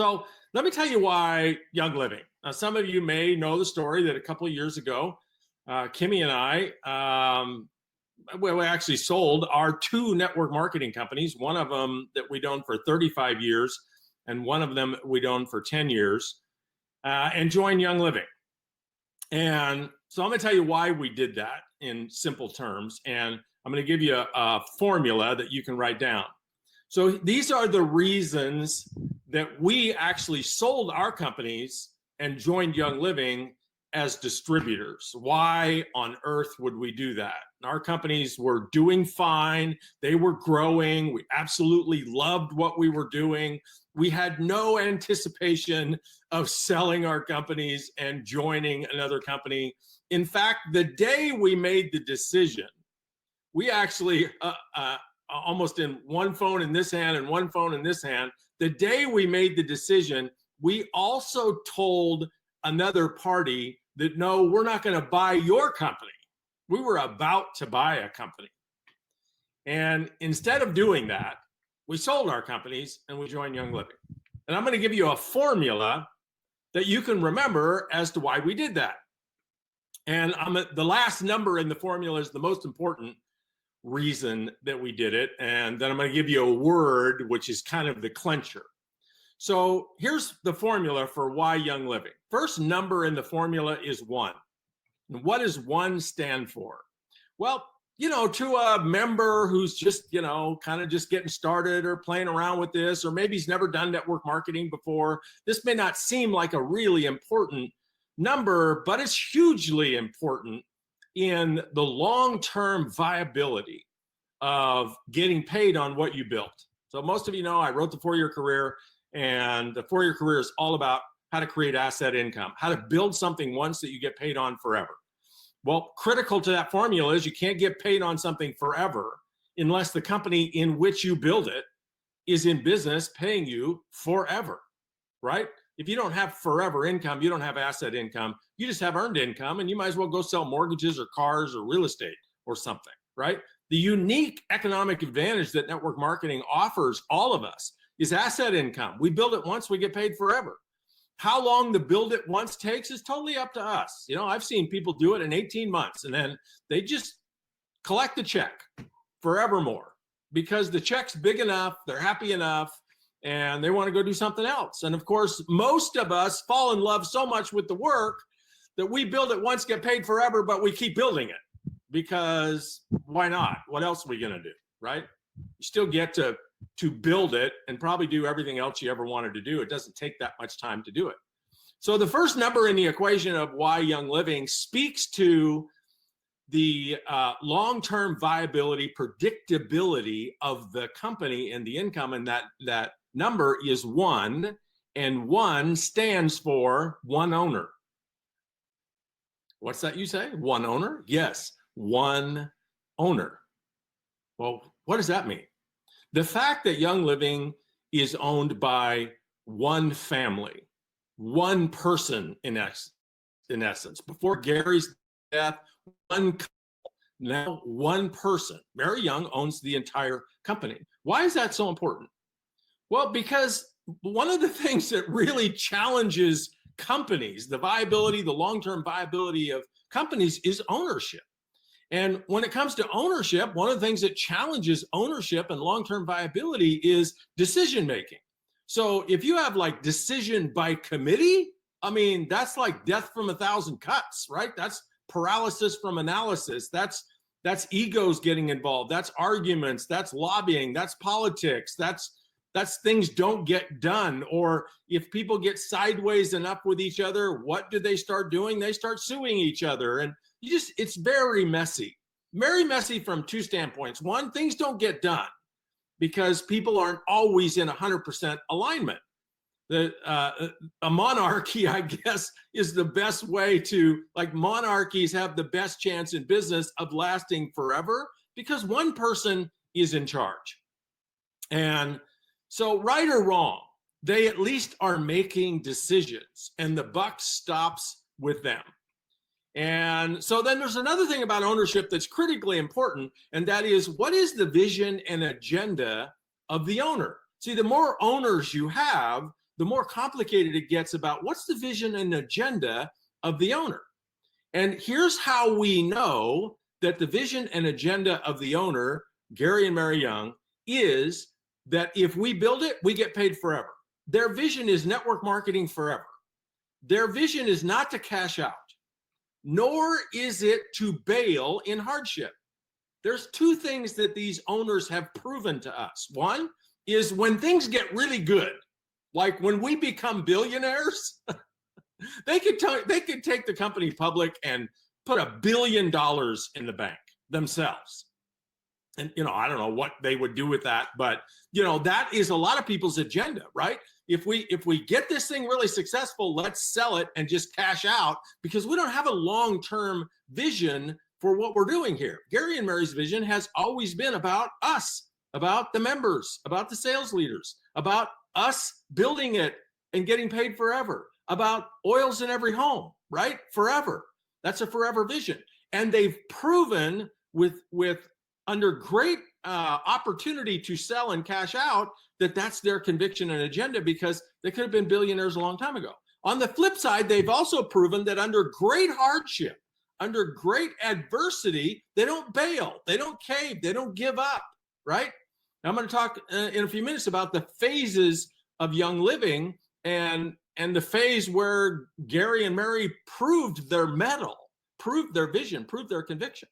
So let me tell you why Young Living. Some of you may know the story that a couple of years ago, Kimmy and I, we actually sold our two network marketing companies, one of them that we'd owned for 35 years and one of them we'd owned for 10 years, and joined Young Living. And so I'm going to tell you why we did that in simple terms, and I'm going to give you a formula that you can write down. So these are the reasons that we actually sold our companies and joined Young Living as distributors. Why on earth would we do that? Our companies were doing fine. They were growing. We absolutely loved what we were doing. We had no anticipation of selling our companies and joining another company. In fact, the day we made the decision, we actually, almost in one phone in this hand and one phone in this hand, the day we made the decision, we also told another party that, no, we're not going to buy your company. We were about to buy a company. And instead of doing that, we sold our companies and we joined Young Living. And I'm going to give you a formula that you can remember as to why we did that. And the last number in the formula is the most important reason that we did it. And then I'm going to give you a word, which is kind of the clincher. So here's the formula for why Young Living. First number in the formula is 1. And what does 1 stand for? Well, to a member who's just, kind of just getting started or playing around with this, or maybe he's never done network marketing before, this may not seem like a really important number, but it's hugely important in the long-term viability of getting paid on what you built. So most of you know I wrote the 4-Year Career, and the 4-Year Career is all about how to create asset income, how to build something once that you get paid on forever. Well, critical to that formula is you can't get paid on something forever unless the company in which you build it is in business paying you forever, right? If you don't have forever income, you don't have asset income, you just have earned income, and you might as well go sell mortgages or cars or real estate or something, right? The unique economic advantage that network marketing offers all of us is asset income. We build it once, we get paid forever. How long the build it once takes is totally up to us. I've seen people do it in 18 months and then they just collect the check forevermore because the check's big enough, they're happy enough, and they want to go do something else. And of course, most of us fall in love so much with the work that we build it once, get paid forever, but we keep building it because why not? What else are we going to do, right? You still get to build it and probably do everything else you ever wanted to do. It doesn't take that much time to do it. So the first number in the equation of why Young Living speaks to the long-term viability, predictability of the company and the income, and that number is 1, and 1 stands for one owner. What's that you say? One owner? Yes, one owner. Well, what does that mean? The fact that Young Living is owned by one family, one person in essence. Before Gary's death, now one person, Mary Young, owns the entire company. Why is that so important? Well, because one of the things that really challenges companies, the viability, the long-term viability of companies, is ownership. And when it comes to ownership, one of the things that challenges ownership and long-term viability is decision-making. So if you have like decision by committee, that's like death from 1,000 cuts, right? That's paralysis from analysis. That's egos getting involved. That's arguments. That's lobbying. That's politics. That's things don't get done. Or if people get sideways enough with each other, what do they start doing? They start suing each other. And it's very messy. Very messy from 2 standpoints. One, things don't get done because people aren't always in 100% alignment. A monarchy, I guess, is the best way to, monarchies have the best chance in business of lasting forever because one person is in charge. And so, right or wrong, they at least are making decisions and the buck stops with them. And so then there's another thing about ownership that's critically important, and that is, what is the vision and agenda of the owner? See, the more owners you have, the more complicated it gets about what's the vision and agenda of the owner. And here's how we know that the vision and agenda of the owner, Gary and Mary Young, is that if we build it, we get paid forever. Their vision is network marketing forever. Their vision is not to cash out, nor is it to bail in hardship. There's two things that these owners have proven to us. One is when things get really good, like when we become billionaires, they could take the company public and put $1 billion in the bank themselves. And, I don't know what they would do with that, but, that is a lot of people's agenda, right? If we get this thing really successful, let's sell it and just cash out, because we don't have a long-term vision for what we're doing here. Gary and Mary's vision has always been about us, about the members, about the sales leaders, about us building it and getting paid forever, about oils in every home, right? Forever. That's a forever vision. And they've proven with under great opportunity to sell and cash out that that's their conviction and agenda, because they could have been billionaires a long time ago. On the flip side, they've also proven that under great hardship, under great adversity, they don't bail, they don't cave, they don't give up, right? Now, I'm going to talk in a few minutes about the phases of Young Living and the phase where Gary and Mary proved their mettle, proved their vision, proved their conviction.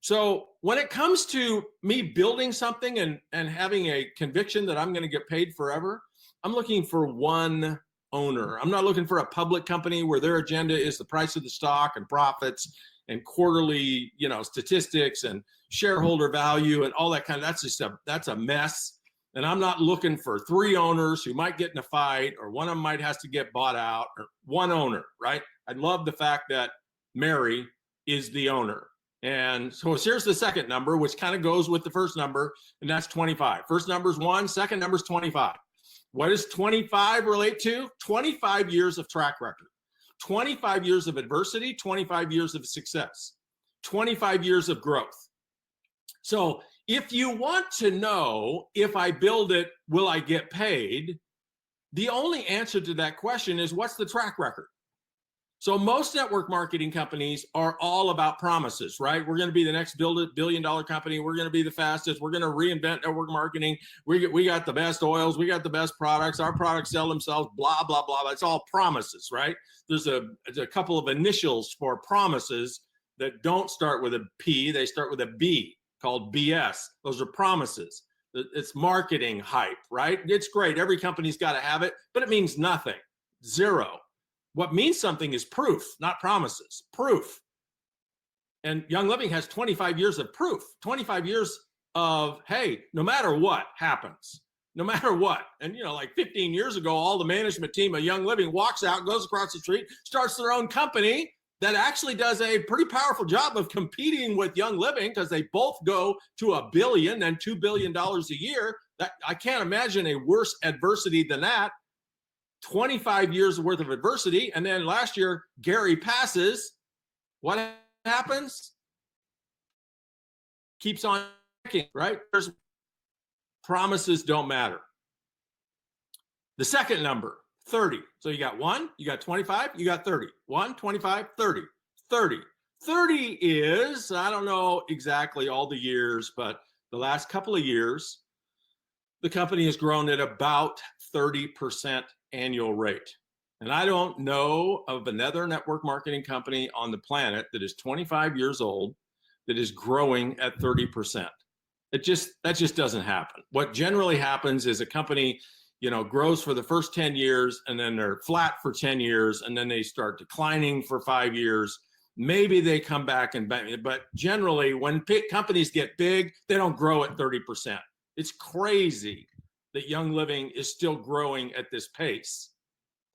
So when it comes to me building something and having a conviction that I'm going to get paid forever, I'm looking for one owner. I'm not looking for a public company where their agenda is the price of the stock and profits and quarterly, statistics and shareholder value and all that kind of, that's a mess. And I'm not looking for three owners who might get in a fight, or one of them might has to get bought out, or one owner, right? I love the fact that Mary is the owner. And so here's the second number, which kind of goes with the first number, and that's 25. First number is 1, second number is 25. What does 25 relate to? 25 years of track record, 25 years of adversity, 25 years of success, 25 years of growth. So if you want to know if I build it, will I get paid? The only answer to that question is, what's the track record? So most network marketing companies are all about promises, right? We're going to be the next billion-dollar company. We're going to be the fastest. We're going to reinvent network marketing. We got the best oils. We got the best products. Our products sell themselves, blah, blah, blah. It's all promises, right? There's a couple of initials for promises that don't start with a P. They start with a B, called BS. Those are promises. It's marketing hype, right? It's great. Every company's got to have it, but it means nothing. Zero. What means something is proof, not promises. Proof. And Young Living has 25 years of proof, 25 years of, hey, no matter what happens, no matter what. And, like 15 years ago, all the management team of Young Living walks out, goes across the street, starts their own company that actually does a pretty powerful job of competing with Young Living, because they both go to $1 billion and $2 billion a year. I can't imagine a worse adversity than that. 25 years worth of adversity. And then last year, Gary passes. What happens? Keeps on checking, right? There's promises don't matter. The second number, 30. So you got 1, you got 25, you got 30. 1, 25, 30. 30. 30 is, I don't know exactly all the years, but the last couple of years, the company has grown at about 30% annual rate. And I don't know of another network marketing company on the planet that is 25 years old that is growing at 30%. That just doesn't happen. What generally happens is a company, grows for the first 10 years, and then they're flat for 10 years, and then they start declining for 5 years. Maybe they come back but generally when companies get big, they don't grow at 30%. It's crazy that Young Living is still growing at this pace.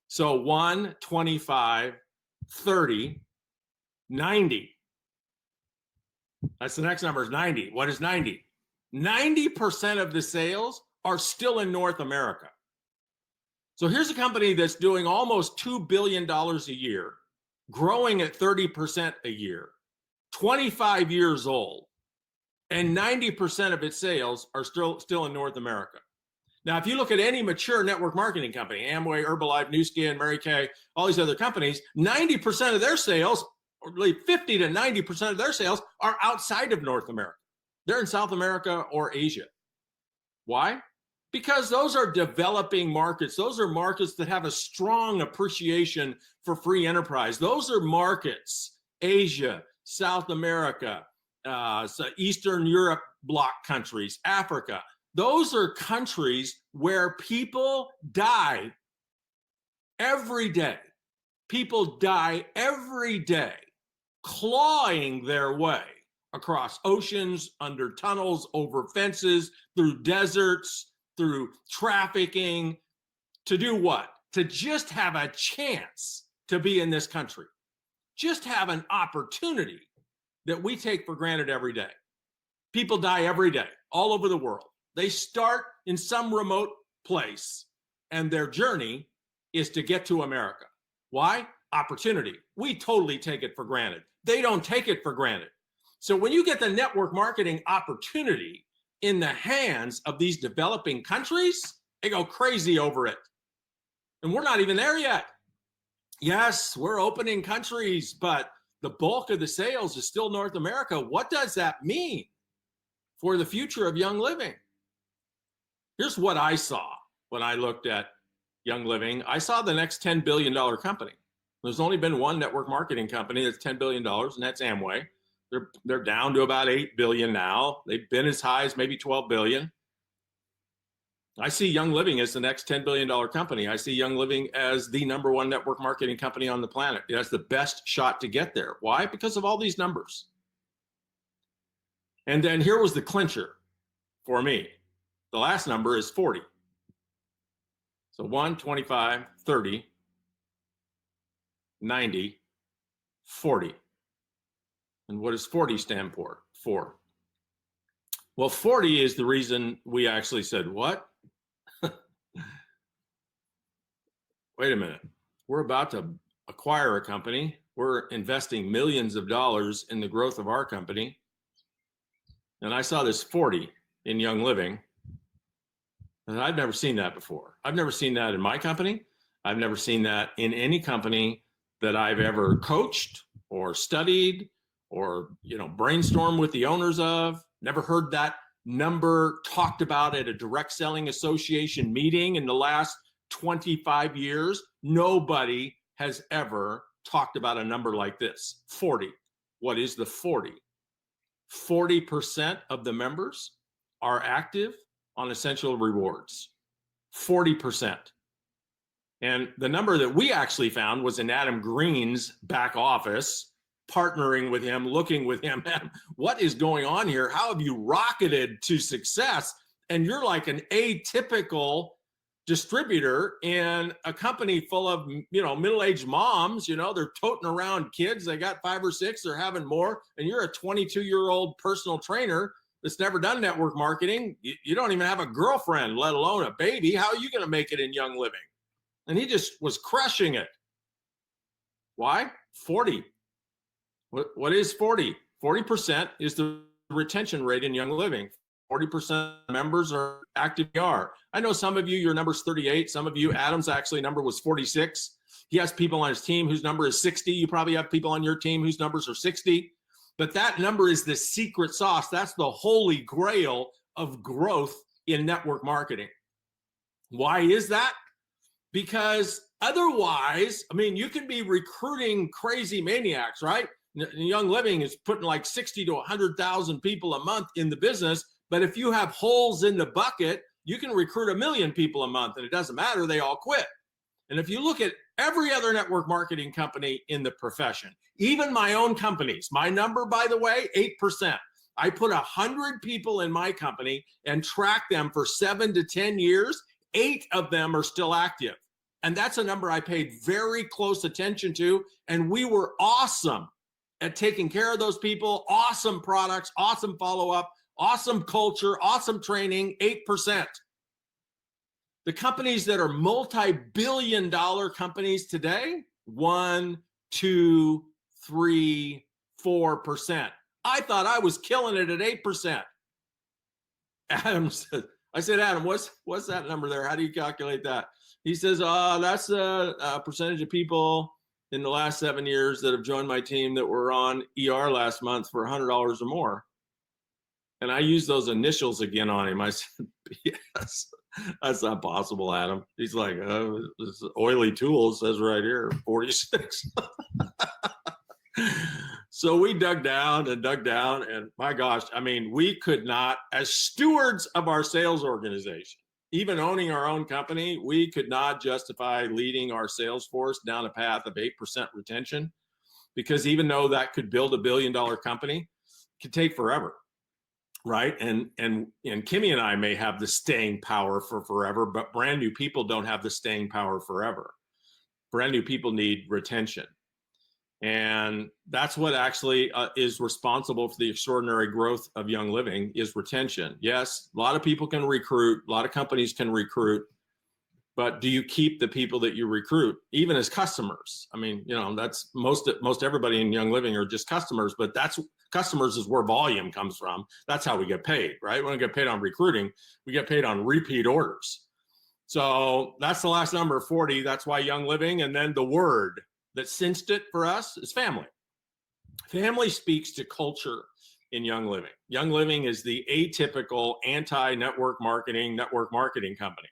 So 1, 25, 30, 90. That's the next number, is 90. What is 90? 90% of the sales are still in North America. So here's a company that's doing almost $2 billion a year, growing at 30% a year, 25 years old, and 90% of its sales are still in North America. Now, if you look at any mature network marketing company, Amway, Herbalife, Nu Skin, Mary Kay, all these other companies, 90% of their sales, or really 50 to 90% of their sales are outside of North America. They're in South America or Asia. Why? Because those are developing markets. Those are markets that have a strong appreciation for free enterprise. Those are markets, Asia, South America, so Eastern Europe bloc countries, Africa. Those are countries where people die every day. People die every day clawing their way across oceans, under tunnels, over fences, through deserts, through trafficking, to do what? To just have a chance to be in this country. Just have an opportunity that we take for granted every day. People die every day, all over the world. They start in some remote place, and their journey is to get to America. Why? Opportunity. We totally take it for granted. They don't take it for granted. So when you get the network marketing opportunity in the hands of these developing countries, they go crazy over it. And we're not even there yet. Yes, we're opening countries, but the bulk of the sales is still North America. What does that mean for the future of Young Living? Here's what I saw when I looked at Young Living. I saw the next $10 billion company. There's only been one network marketing company that's $10 billion, and that's Amway. They're down to about 8 billion now. They've been as high as maybe 12 billion. I see Young Living as the next $10 billion company. I see Young Living as the #1 network marketing company on the planet. It has the best shot to get there. Why? Because of all these numbers. And then here was the clincher for me. The last number is 40. So 1, 25, 30, 90, 40. And what does 40 stand for? Well, 40 is the reason we actually said, what? Wait a minute. We're about to acquire a company. We're investing millions of dollars in the growth of our company. And I saw this 40 in Young Living. And I've never seen that before. I've never seen that in my company. I've never seen that in any company that I've ever coached or studied or brainstormed with the owners of. Never heard that number talked about at a direct selling association meeting in the last 25 years. Nobody has ever talked about a number like this. 40. What is the 40? 40% of the members are active on Essential Rewards. 40%. And the number that we actually found was in Adam Green's back office, partnering with him, looking with him. What is going on here? How have you rocketed to success? And you're like an atypical distributor in a company full of, middle-aged moms. They're toting around kids. They got 5 or 6, they're having more. And you're a 22-year-old personal trainer that's never done network marketing. You don't even have a girlfriend, let alone a baby. How are you going to make it in Young Living? And he just was crushing it. Why? 40. What is 40? 40% is the retention rate in Young Living. 40% of members are active PR. I know some of you, your number's 38. Some of you, Adam's actually number was 46. He has people on his team whose number is 60. You probably have people on your team whose numbers are 60. But that number is the secret sauce. That's the holy grail of growth in network marketing. Why is that? Because otherwise, you can be recruiting crazy maniacs, right? Young Living is putting like 60 to 100,000 people a month in the business. But if you have holes in the bucket, you can recruit 1 million people a month, and it doesn't matter. They all quit. And if you look at every other network marketing company in the profession, even my own companies, my number, by the way, 8%. I put 100 people in my company and track them for 7 to 10 years. 8 of them are still active. And that's a number I paid very close attention to. And we were awesome at taking care of those people. Awesome products, awesome follow-up, awesome culture, awesome training, 8%. The companies that are multi-billion-dollar companies today, 1, 2, 3, 4%. I thought I was killing it at 8%. Adam said, I said, Adam, what's that number there? How do you calculate that? He says, that's a percentage of people in the last 7 years that have joined my team that were on ER last month for $100 or more. And I used those initials again on him. I said, yes, that's not possible, Adam. He's like, this oily tool says right here, 46. So we dug down, and my gosh, I mean, we could not, as stewards of our sales organization, even owning our own company, we could not justify leading our sales force down a path of 8% retention, because even though that could build $1 billion company, it could take forever. Right. And Kimmy and I may have the staying power for forever, but brand new people don't have the staying power forever. Brand new people need retention. And that's what actually is responsible for the extraordinary growth of Young Living, is retention. Yes, a lot of people can recruit, a lot of companies can recruit, but do you keep the people that you recruit, even as customers? I mean, you know, that's most everybody in Young Living are just customers, but that's customers is where volume comes from. That's how we get paid, right? We don't get paid on recruiting, we get paid on repeat orders. So that's the last number, 40. That's why Young Living. And then the word that cinched it for us is family. Family speaks to culture in Young Living. Young Living is the atypical anti-network marketing company.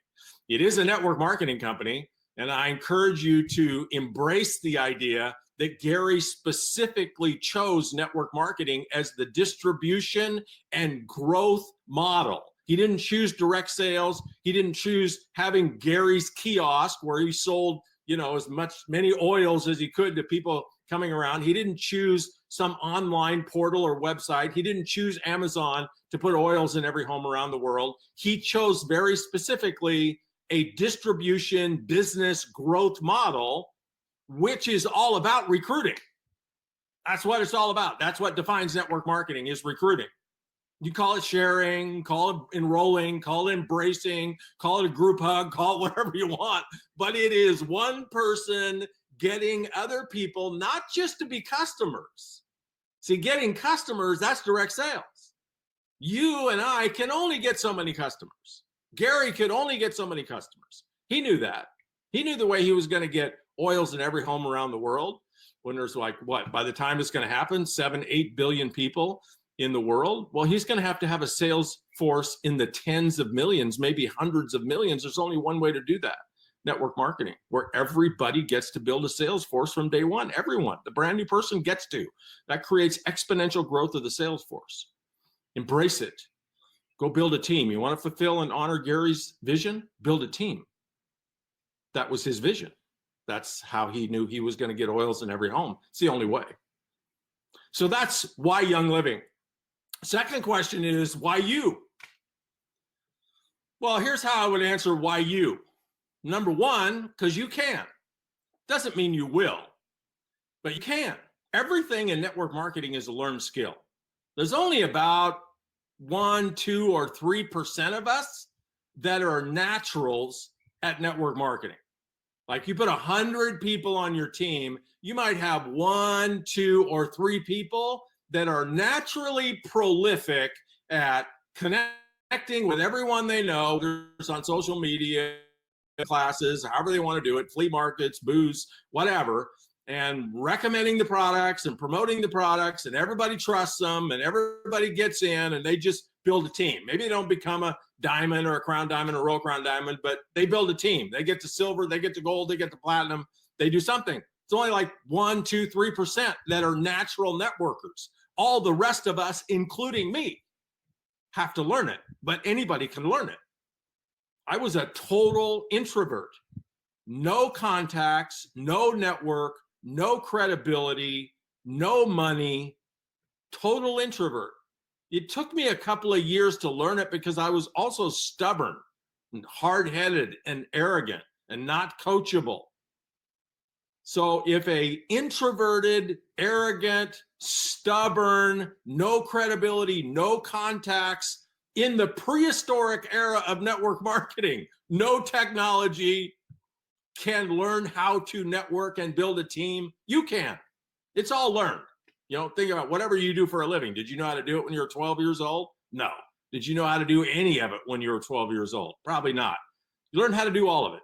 It is a network marketing company, and I encourage you to embrace the idea that Gary specifically chose network marketing as the distribution and growth model. He didn't choose direct sales. He didn't choose having Gary's kiosk where he sold, you know, many oils as he could to people coming around. He didn't choose some online portal or website. He didn't choose Amazon to put oils in every home around the world. He chose very specifically a distribution business growth model, which is all about recruiting. That's what it's all about. That's what defines network marketing, is recruiting. You call it sharing, call it enrolling, call it embracing, call it a group hug, call it whatever you want. But it is one person getting other people, not just to be customers. See, getting customers, that's direct sales. You and I can only get so many customers. Gary could only get so many customers. He knew that. He knew the way he was going to get oils in every home around the world, when there's like, what, by the time it's going to happen, 7-8 billion people in the world. Well, he's going to have a sales force in the tens of millions, maybe hundreds of millions. There's only one way to do that: network marketing, where everybody gets to build a sales force from day one. Everyone, the brand new person gets to. That creates exponential growth of the sales force. Embrace it. Go build a team. You want to fulfill and honor Gary's vision? Build a team. That was his vision. That's how he knew he was going to get oils in every home. It's the only way. So that's why Young Living. Second question is, why you? Well, here's how I would answer why you. Number one, because you can. Doesn't mean you will, but you can. Everything in network marketing is a learned skill. There's only about 1, 2, or 3% of us that are naturals at network marketing. Like, you put 100 people on your team, you might have 1, 2, or 3 people that are naturally prolific at connecting with everyone they know. There's on social media, classes, however they want to do it, flea markets, booths, whatever, and recommending the products and promoting the products, and everybody trusts them and everybody gets in, and they just build a team. Maybe they don't become a diamond or a crown diamond or royal crown diamond, but they build a team. They get to silver, they get to gold, they get to platinum, they do something. It's only like 1, 2, 3% that are natural networkers. All the rest of us, including me, have to learn it, but anybody can learn it. I was a total introvert. No contacts, no network, no credibility, no money, total introvert. It took me a couple of years to learn it because I was also stubborn and hard-headed and arrogant and not coachable. So if a introverted, arrogant, stubborn, no credibility, no contacts, in the prehistoric era of network marketing, no technology, can learn how to network and build a team, you can. It's all learned. You know, think about whatever you do for a living. Did you know how to do it when you were 12 years old? No. Did you know how to do any of it when you were 12 years old? Probably not. You learned how to do all of it.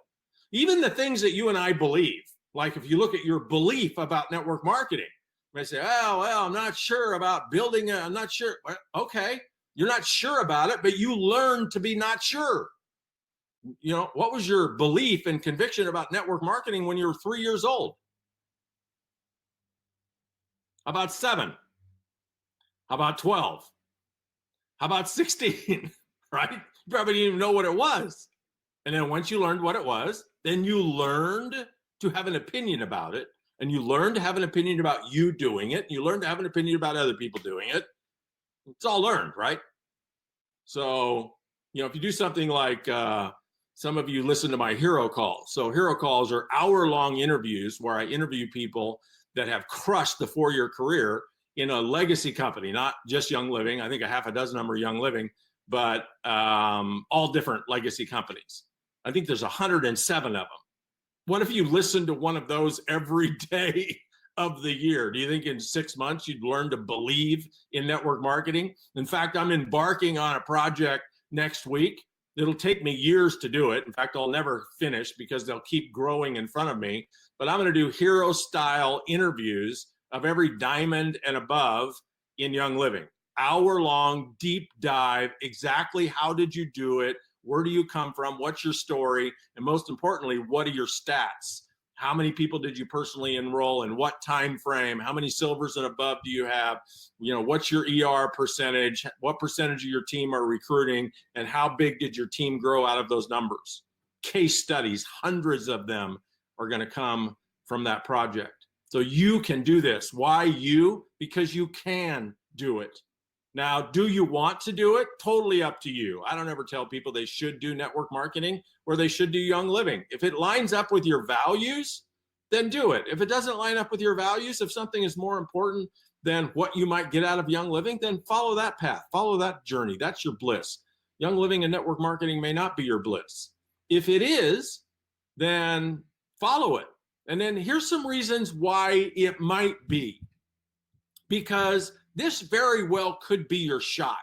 Even the things that you and I believe, like if you look at your belief about network marketing, you may say, oh, well, I'm not sure about building, I'm not sure. Well, okay, you're not sure about it, but you learned to be not sure. You know, what was your belief and conviction about network marketing when you were 3 years old? How about 7? How about 12? How about 16, right? You probably didn't even know what it was. And then once you learned what it was, then you learned to have an opinion about it. And you learned to have an opinion about you doing it. You learned to have an opinion about other people doing it. It's all learned, right? So, you know, if you do something like some of you listen to my hero calls. So hero calls are hour-long interviews where I interview people that have crushed the 4-year career in a legacy company, not just Young Living. I think a half a dozen of them are Young Living, but all different legacy companies. I think there's 107 of them. What if you listened to one of those every day of the year? Do you think in 6 months you'd learn to believe in network marketing? In fact, I'm embarking on a project next week. It'll take me years to do it. In fact, I'll never finish because they'll keep growing in front of me. But I'm going to do hero style interviews of every diamond and above in Young Living. Hour-long, deep dive, exactly how did you do it? Where do you come from? What's your story? And most importantly, what are your stats? How many people did you personally enroll in what time frame? How many silvers and above do you have? You know, what's your ER percentage? What percentage of your team are recruiting? And how big did your team grow out of those numbers? Case studies, hundreds of them are going to come from that project. So you can do this. Why you? Because you can do it. Now, do you want to do it? Totally up to you. I don't ever tell people they should do network marketing or they should do Young Living. If it lines up with your values, then do it. If it doesn't line up with your values, if something is more important than what you might get out of Young Living, then follow that path, follow that journey. That's your bliss. Young Living and network marketing may not be your bliss. If it is, then follow it. And then here's some reasons why it might be. Because this very well could be your shot.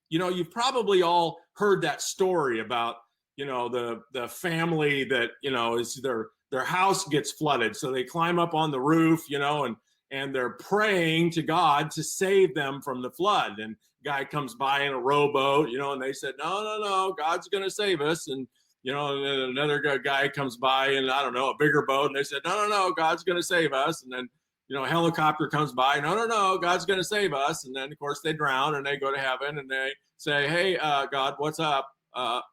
You know, you've probably all heard that story about, you know, the family that, you know, is their house gets flooded. So they climb up on the roof, you know, and they're praying to God to save them from the flood. And guy comes by in a rowboat, you know, and they said, no, God's going to save us. And, you know, and another guy comes by in, I don't know, a bigger boat. And they said, no, God's going to save us. And then, you know, a helicopter comes by, no, God's going to save us. And then, of course, they drown and they go to heaven and they say, hey, God, what's up?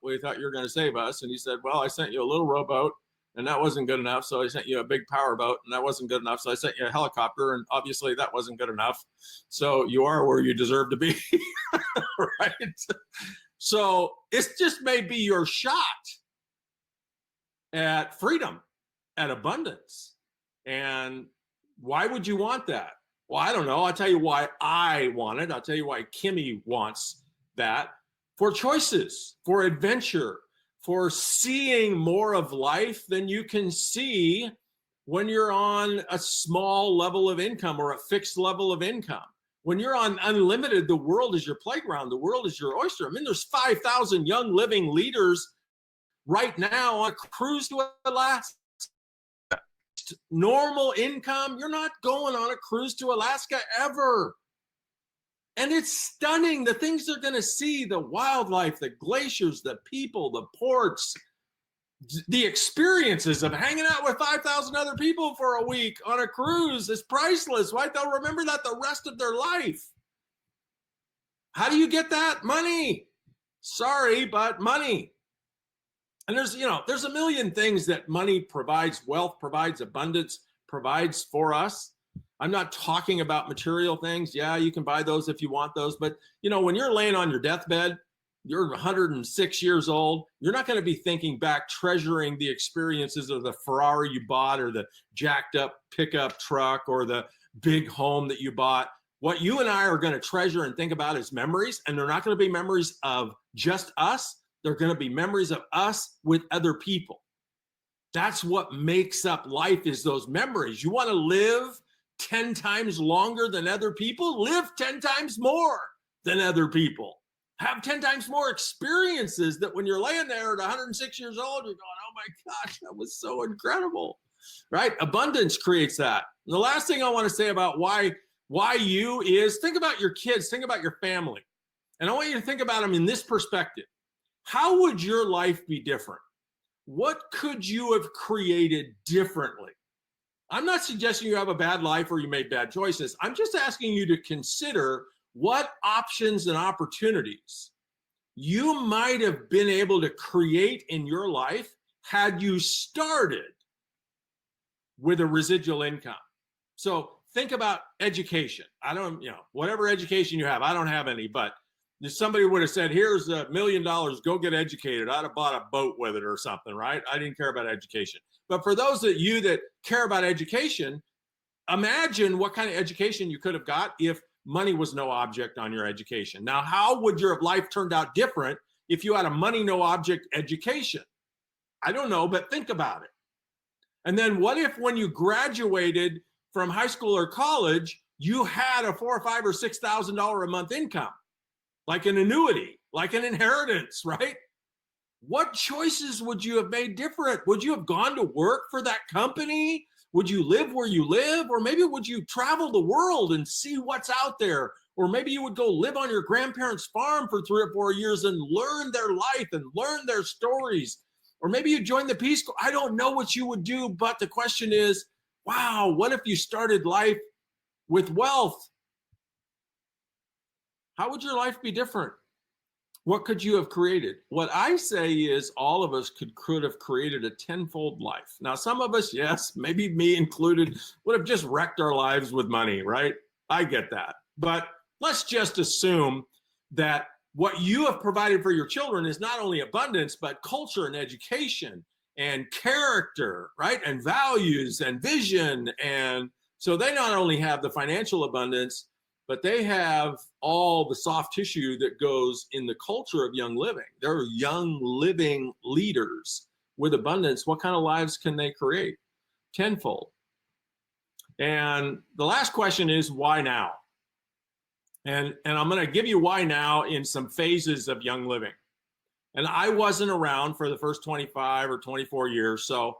We thought you were going to save us. And he said, well, I sent you a little rowboat and that wasn't good enough. So I sent you a big power boat and that wasn't good enough. So I sent you a helicopter and obviously that wasn't good enough. So you are where you deserve to be, right? So it just may be your shot at freedom, at abundance. And why would you want that? Well, I don't know. I'll tell you why I want it. I'll tell you why Kimmy wants that. For choices, for adventure, for seeing more of life than you can see when you're on a small level of income or a fixed level of income. When you're on unlimited, the world is your playground. The world is your oyster. I mean, there's 5,000 Young Living leaders right now on a cruise to Alaska. Normal income, you're not going on a cruise to Alaska ever. And it's stunning, the things they're going to see, the wildlife, the glaciers, the people, the ports, the experiences of hanging out with 5,000 other people for a week on a cruise is priceless, right? They'll remember that the rest of their life. How do you get that? Money. Sorry, but money. And there's a million things that money provides, wealth provides, abundance provides for us. I'm not talking about material things. Yeah, you can buy those if you want those. But, when you're laying on your deathbed, you're 106 years old, you're not going to be thinking back, treasuring the experiences of the Ferrari you bought or the jacked up pickup truck or the big home that you bought. What you and I are going to treasure and think about is memories. And they're not going to be memories of just us. They're going to be memories of us with other people. That's what makes up life, is those memories. You want to live 10 times longer than other people? Live 10 times more than other people. have 10 times more experiences that when you're laying there at 106 years old, you're going, oh my gosh, that was so incredible, right? Abundance creates that. And the last thing I want to say about why you is think about your kids, think about your family. And I want you to think about them in this perspective. How would your life be different? What could you have created differently? I'm not suggesting you have a bad life or you made bad choices. I'm just asking you to consider what options and opportunities you might have been able to create in your life had you started with a residual income. So think about education. I don't, whatever education you have, I don't have any, but if somebody would have said, here's $1 million, go get educated, I'd have bought a boat with it or something, right? I didn't care about education. But for those of you that care about education, imagine what kind of education you could have got if money was no object on your education. Now, how would your life turned out different if you had a money no object education? I don't know, but think about it. And then what if when you graduated from high school or college, you had a $4,000 or $5,000 or $6,000 a month income, like an annuity, like an inheritance, right? What choices would you have made different? Would you have gone to work for that company? Would you live where you live? Or maybe would you travel the world and see what's out there? Or maybe you would go live on your grandparents' farm for 3 or 4 years and learn their life and learn their stories. Or maybe you join the Peace Corps. I don't know what you would do, but the question is, wow, what if you started life with wealth? How would your life be different? What could you have created? What I say is all of us could have created a tenfold life. Now, some of us, yes, maybe me included, would have just wrecked our lives with money, right? I get that. But let's just assume that what you have provided for your children is not only abundance, but culture and education and character, right? And values and vision. And so they not only have the financial abundance, but they have all the soft tissue that goes in the culture of young living. They're young living leaders with abundance. What kind of lives can they create? Tenfold. And the last question is, why now? And I'm going to give you why now in some phases of young living. And I wasn't around for the first 25 or 24 years. So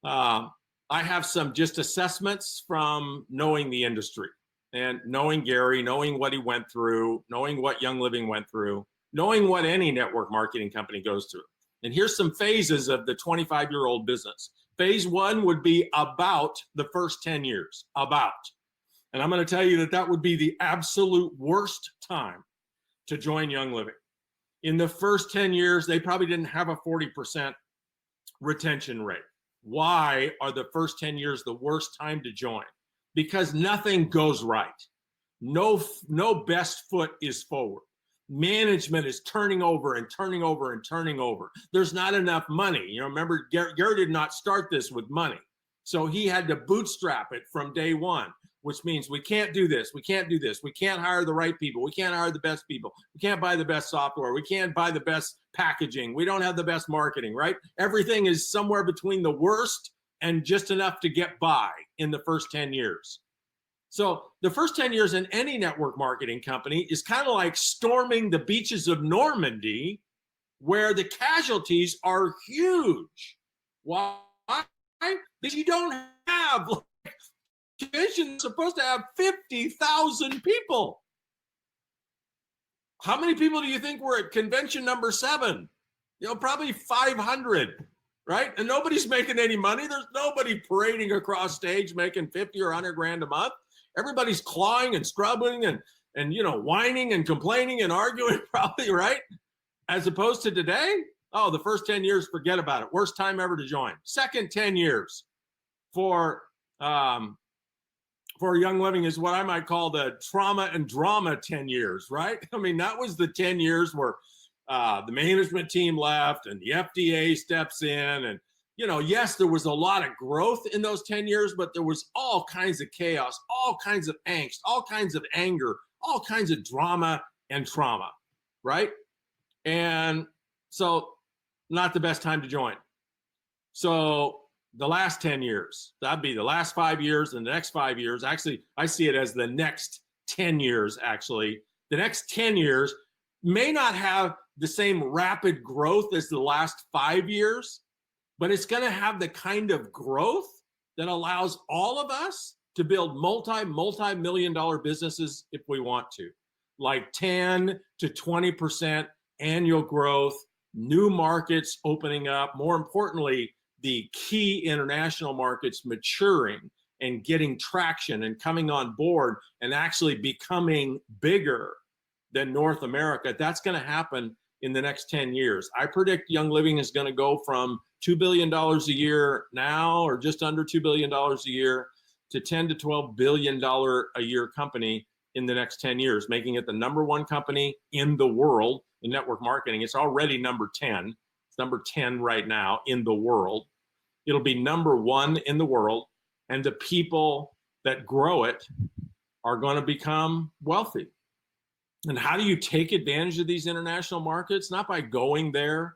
I have some just assessments from knowing the industry. And knowing Gary, knowing what he went through, knowing what Young Living went through, knowing what any network marketing company goes through. And here's some phases of the 25-year-old business. Phase 1 would be about the first 10 years, about. And I'm going to tell you that would be the absolute worst time to join Young Living. In the first 10 years, they probably didn't have a 40% retention rate. Why are the first 10 years the worst time to join? Because nothing goes right. No best foot is forward. Management is turning over and turning over and turning over. There's not enough money. Remember, Gary did not start this with money. So he had to bootstrap it from day one, which means we can't do this. We can't do this. We can't hire the right people. We can't hire the best people. We can't buy the best software. We can't buy the best packaging. We don't have the best marketing, right? Everything is somewhere between the worst and just enough to get by in the first 10 years. So the first 10 years in any network marketing company is kind of like storming the beaches of Normandy, where the casualties are huge. Why? Because you don't have, convention's supposed to have 50,000 people. How many people do you think were at convention number 7? Probably 500. Right? And nobody's making any money. There's nobody parading across stage making 50 or 100 grand a month. Everybody's clawing and scrubbing and whining and complaining and arguing, probably, right? As opposed to today, the first 10 years, forget about it. Worst time ever to join. Second 10 years for Young Living is what I might call the trauma and drama 10 years, right? I mean, that was the 10 years where the management team left and the FDA steps in. And, yes, there was a lot of growth in those 10 years, but there was all kinds of chaos, all kinds of angst, all kinds of anger, all kinds of drama and trauma, right? And so not the best time to join. So the last 10 years, that'd be the last 5 years and the next 5 years. Actually, I see it as the next 10 years, actually. The next 10 years, may not have the same rapid growth as the last 5 years, but it's going to have the kind of growth that allows all of us to build multi-million dollar businesses if we want to, like 10 to 20% annual growth, new markets opening up, more importantly, the key international markets maturing and getting traction and coming on board and actually becoming bigger than North America. That's going to happen in the next 10 years. I predict Young Living is going to go from $2 billion a year now, or just under $2 billion a year, to $10 to $12 billion a year company in the next 10 years, making it the number one company in the world in network marketing. It's already number 10. It's number 10 right now in the world. It'll be number one in the world, and the people that grow it are going to become wealthy. And how do you take advantage of these international markets? Not by going there.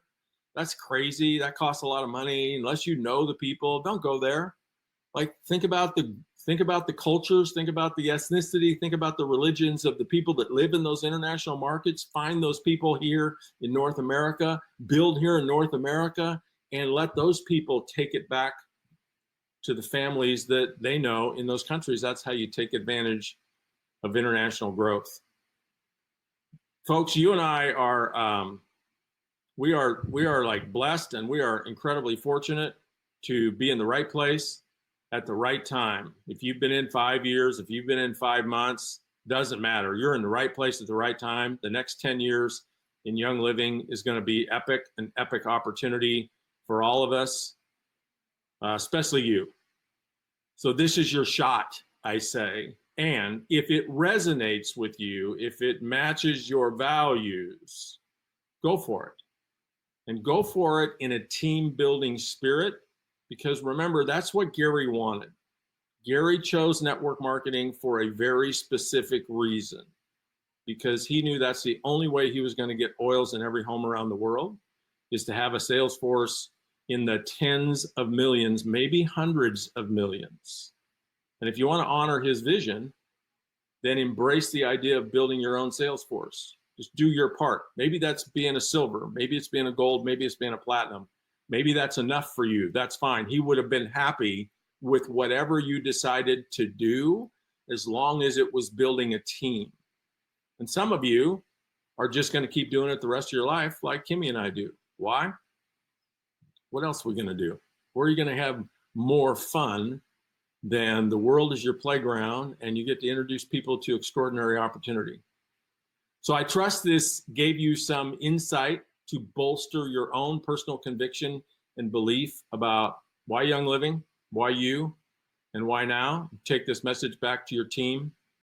That's crazy. That costs a lot of money. Unless you know the people, don't go there. Like, think about the cultures, think about the ethnicity, think about the religions of the people that live in those international markets. Find those people here in North America, build here in North America, and let those people take it back to the families that they know in those countries. That's how you take advantage of international growth. Folks, you and I are, we are like blessed, and we are incredibly fortunate to be in the right place at the right time. If you've been in 5 years, if you've been in 5 months, doesn't matter. You're in the right place at the right time. The next 10 years in Young Living is going to be epic, an epic opportunity for all of us, especially you. So this is your shot, I say. And if it resonates with you, if it matches your values, go for it. And go for it in a team building spirit, because remember, that's what Gary wanted. Gary chose network marketing for a very specific reason, because he knew that's the only way he was going to get oils in every home around the world, is to have a sales force in the tens of millions, maybe hundreds of millions. And if you want to honor his vision, then embrace the idea of building your own sales force. Just do your part. Maybe that's being a silver, maybe it's being a gold, maybe it's being a platinum. Maybe that's enough for you. That's fine. He would have been happy with whatever you decided to do, as long as it was building a team. And some of you are just going to keep doing it the rest of your life, like Kimmy and I do. Why? What else are we going to do? Where are you going to have more fun than the world is your playground, and you get to introduce people to extraordinary opportunity? So I trust this gave you some insight to bolster your own personal conviction and belief about why Young Living, why you, and why now. Take this message back to your team